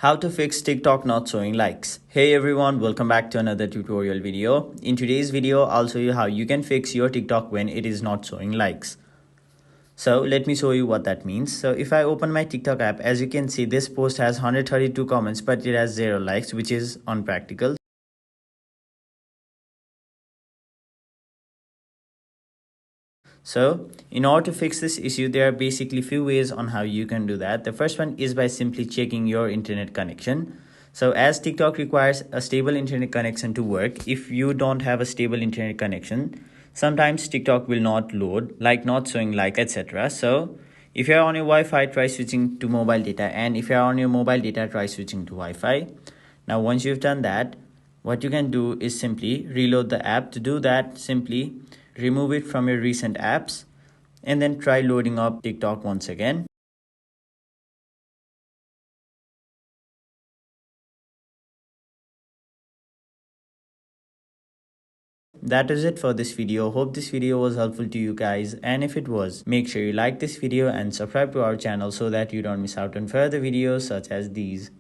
How to fix TikTok not showing likes. Hey everyone, welcome back to another tutorial video. In today's video, I'll show you how you can fix your TikTok when it is not showing likes. So let me show you what that means. So if I open my TikTok app, as you can see, this post has 132 comments, but it has 0 likes, which is unpractical. So in order to fix this issue, there are basically few ways on how you can do that. The first one is by simply checking your internet connection. So as TikTok requires a stable internet connection to work, if you don't have a stable internet connection, sometimes TikTok will not load, like not showing like, etc. So if you're on your Wi-Fi, try switching to mobile data, and if you're on your mobile data, try switching to Wi-Fi. Now once you've done that, what you can do is simply reload the app. To do that, simply remove it from your recent apps and then try loading up TikTok once again. That is it for this video. Hope this video was helpful to you guys, and if it was, make sure you like this video and subscribe to our channel so that you don't miss out on further videos such as these.